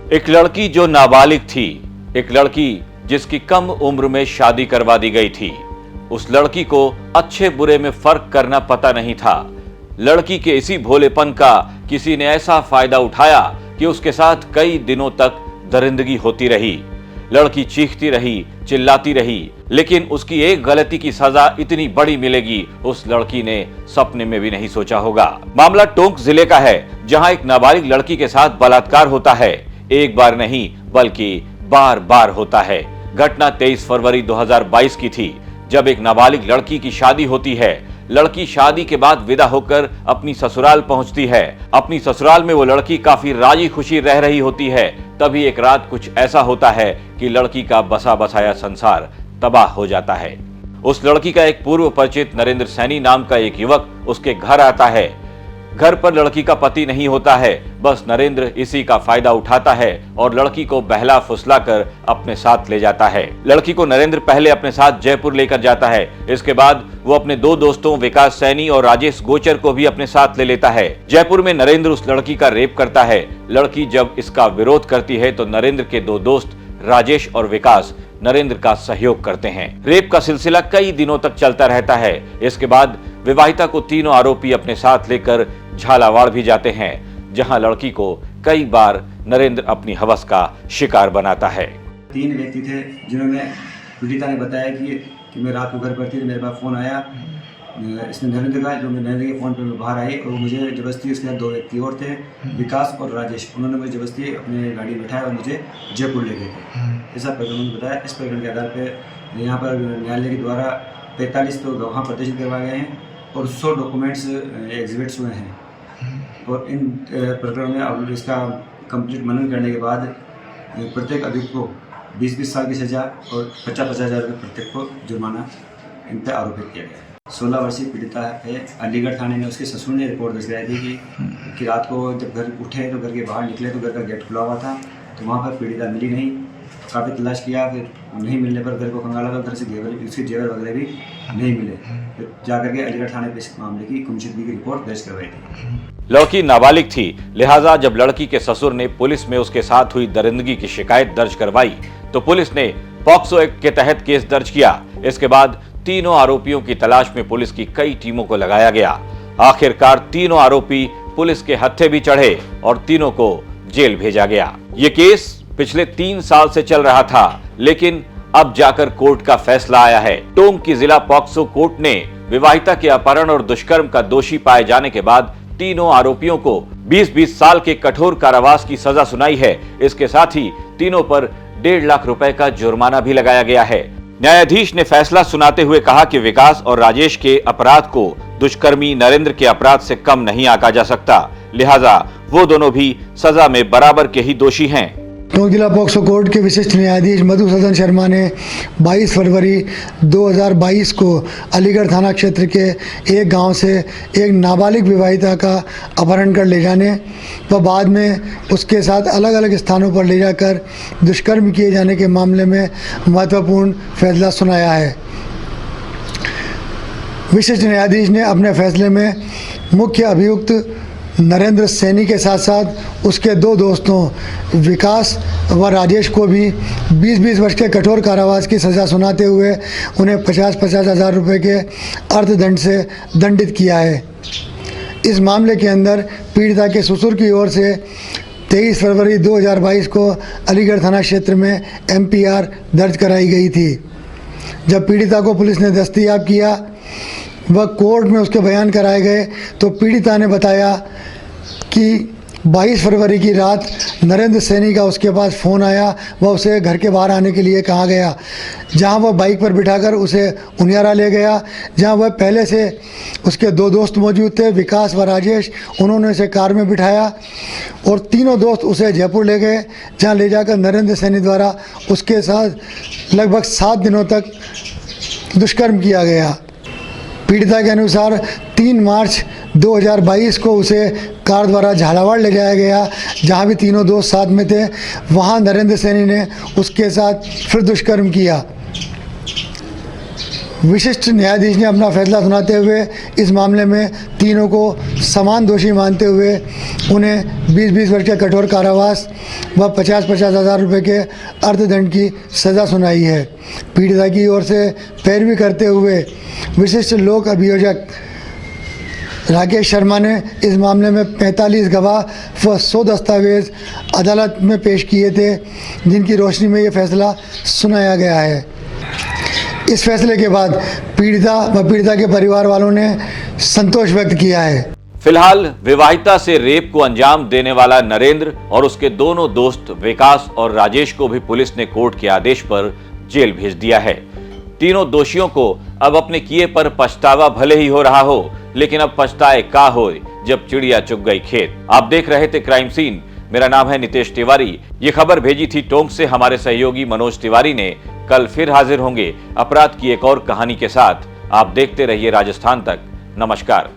एक लड़की जो नाबालिग थी, एक लड़की जिसकी कम उम्र में शादी करवा दी गई थी। उस लड़की को अच्छे बुरे में फर्क करना पता नहीं था। लड़की के इसी भोलेपन का किसी ने ऐसा फायदा उठाया कि उसके साथ कई दिनों तक दरिंदगी होती रही। लड़की चीखती रही, चिल्लाती रही, लेकिन उसकी एक गलती की सजा इतनी बड़ी मिलेगी, उस लड़की ने सपने में भी नहीं सोचा होगा। मामला टोंक जिले का है, जहां एक नाबालिग लड़की के साथ बलात्कार होता है। एक बार नहीं बल्कि बार बार होता है। घटना 23 फरवरी 2022 की थी, जब एक नाबालिग लड़की की शादी होती है। लड़की शादी के बाद विदा होकर अपनी ससुराल पहुंचती है। अपनी ससुराल में वो लड़की काफी राजी खुशी रह रही होती है। तभी एक रात कुछ ऐसा होता है कि लड़की का बसा बसाया संसार तबाह हो जाता है। उस लड़की का एक पूर्व परिचित नरेंद्र सैनी नाम का एक युवक उसके घर आता है। घर पर लड़की का पति नहीं होता है, बस नरेंद्र इसी का फायदा उठाता है और लड़की को बहला फुसला कर अपने साथ ले जाता है। लड़की को नरेंद्र पहले अपने साथ जयपुर लेकर जाता है। इसके बाद वो अपने दो दोस्तों विकास सैनी और राजेश गोचर को भी अपने साथ ले लेता है। जयपुर में नरेंद्र उस लड़की का रेप करता है। लड़की जब इसका विरोध करती है तो नरेंद्र के दो दोस्त राजेश और विकास नरेंद्र का सहयोग करते हैं। रेप का सिलसिला कई दिनों तक चलता रहता है। इसके बाद विवाहिता को तीनों आरोपी अपने साथ लेकर झालावाड़ भी जाते हैं, जहां लड़की को कई बार नरेंद्र अपनी हवस का शिकार बनाता है। 3 व्यक्ति थे जिन्होंने पीड़िता ने बताया कि मैं रात को घर पर थी, मेरे पास फ़ोन आया इसमें नरेंद्र का, जो मैं नरेंद्र के फ़ोन पर मैं बाहर आई और मुझे ज़बरदस्ती उसके साथ 2 व्यक्ति और थे, विकास और राजेश। उन्होंने मुझे ज़बरदस्ती अपने गाड़ी में बैठाया और मुझे जयपुर ले गए थे। ऐसा प्रकरण उन्होंने बताया। इस प्रकरण के आधार पर यहाँ पर न्यायालय के द्वारा 45 तो गवाह प्रदर्शित करवाए गए हैं और 100 डॉक्यूमेंट्स एग्जिबिट्स हुए हैं। और इन प्रकरण में अब इसका कंप्लीट मनन करने के बाद प्रत्येक अभियुक्त को 20-20 साल की सज़ा और 50-50 हज़ार रुपये प्रत्येक को जुर्माना इन पर आरोपित किया गया। 16 वर्षीय पीड़िता है। अलीगढ़ थाने में उसके ससुर ने रिपोर्ट दर्ज कराई थी कि रात को जब घर उठे तो घर के बाहर निकले तो घर का गेट खुला हुआ था, तो वहाँ पर पीड़िता मिली नहीं। काफ़ी तलाश किया, फिर नहीं मिलने पर घर को खंगाला तो उधर से उसके जेवर वगैरह भी नहीं मिले। फिर जाकर के अलीगढ़ थाने पर इस मामले की गुमशुदगी की रिपोर्ट दर्ज करवाई थी। लड़की नाबालिग थी, लिहाजा जब लड़की के ससुर ने पुलिस में उसके साथ हुई दरिंदगी की शिकायत दर्ज करवाई तो पुलिस ने पॉक्सो एक्ट के तहत केस दर्ज किया। इसके बाद तीनों आरोपियों की तलाश में पुलिस की कई टीमों को लगाया गया। आखिरकार तीनों आरोपी पुलिस के हत्थे भी चढ़े और तीनों को जेल भेजा गया। ये केस पिछले 3 साल से चल रहा था, लेकिन अब जाकर कोर्ट का फैसला आया है। टोंक की जिला पॉक्सो कोर्ट ने विवाहिता के अपहरण और दुष्कर्म का दोषी पाए जाने के बाद तीनों आरोपियों को 20-20 साल के कठोर कारावास की सजा सुनाई है। इसके साथ ही तीनों पर 1.5 लाख रुपए का जुर्माना भी लगाया गया है। न्यायाधीश ने फैसला सुनाते हुए कहा कि विकास और राजेश के अपराध को दुष्कर्मी नरेंद्र के अपराध से कम नहीं आंका जा सकता, लिहाजा वो दोनों भी सजा में बराबर के ही दोषी हैं। टोंक जिला पॉक्सो कोर्ट के विशिष्ट न्यायाधीश मधुसूदन शर्मा ने 22 फरवरी 2022 को अलीगढ़ थाना क्षेत्र के एक गांव से एक नाबालिग विवाहिता का अपहरण कर ले जाने व बाद में उसके साथ अलग अलग स्थानों पर ले जाकर दुष्कर्म किए जाने के मामले में महत्वपूर्ण फैसला सुनाया है। विशिष्ट न्यायाधीश ने अपने फैसले में मुख्य अभियुक्त नरेंद्र सैनी के साथ साथ उसके 2 दोस्तों विकास व राजेश को भी 20-20 वर्ष के कठोर कारावास की सज़ा सुनाते हुए उन्हें 50-50 हज़ार रुपये के अर्थदंड से दंडित किया है। इस मामले के अंदर पीड़िता के ससुर की ओर से 23 फरवरी 2022 को अलीगढ़ थाना क्षेत्र में MPR दर्ज कराई गई थी। जब पीड़िता को पुलिस ने दस्तयाब किया वह कोर्ट में उसके बयान कराए गए तो पीड़िता ने बताया कि 22 फरवरी की रात नरेंद्र सैनी का उसके पास फ़ोन आया। वह उसे घर के बाहर आने के लिए कहा गया, जहां वह बाइक पर बिठाकर उसे उनियारा ले गया, जहां वह पहले से उसके 2 दोस्त मौजूद थे, विकास व राजेश। उन्होंने उसे कार में बिठाया और तीनों दोस्त उसे जयपुर ले गए, जहां ले जाकर नरेंद्र सैनी द्वारा उसके साथ लगभग 7 दिनों तक दुष्कर्म किया गया। पीड़िता के अनुसार 3 मार्च 2022 को उसे कार द्वारा झालावाड़ ले जाया गया, जहां भी तीनों दोस्त साथ में थे। वहां नरेंद्र सैनी ने उसके साथ फिर दुष्कर्म किया। विशिष्ट न्यायाधीश ने अपना फैसला सुनाते हुए इस मामले में तीनों को समान दोषी मानते हुए उन्हें 20-20 वर्ष के कठोर कारावास व 50-50 हज़ार रुपये के अर्थदंड की सज़ा सुनाई है। पीड़िता की ओर से पैरवी करते हुए विशिष्ट लोक अभियोजक राकेश शर्मा ने इस मामले में 45 गवाह व 100 दस्तावेज अदालत में पेश किए थे, जिनकी रोशनी में ये फैसला सुनाया गया है। इस फैसले के बाद पीड़िता के परिवार वालों ने संतोष व्यक्त किया है। फिलहाल विवाहिता से रेप को अंजाम देने वाला नरेंद्र और उसके दोनों दोस्त विकास और राजेश को भी पुलिस ने कोर्ट के आदेश पर जेल भेज दिया है। तीनों दोषियों को अब अपने किए पर पछतावा भले ही हो रहा हो, लेकिन अब पछताए का हो जब चिड़िया चुग गई खेत। आप देख रहे थे क्राइम सीन। मेरा नाम है नितेश तिवारी। ये खबर भेजी थी टोंक से हमारे सहयोगी मनोज तिवारी ने। कल फिर हाजिर होंगे अपराध की एक और कहानी के साथ। आप देखते रहिए राजस्थान तक। नमस्कार।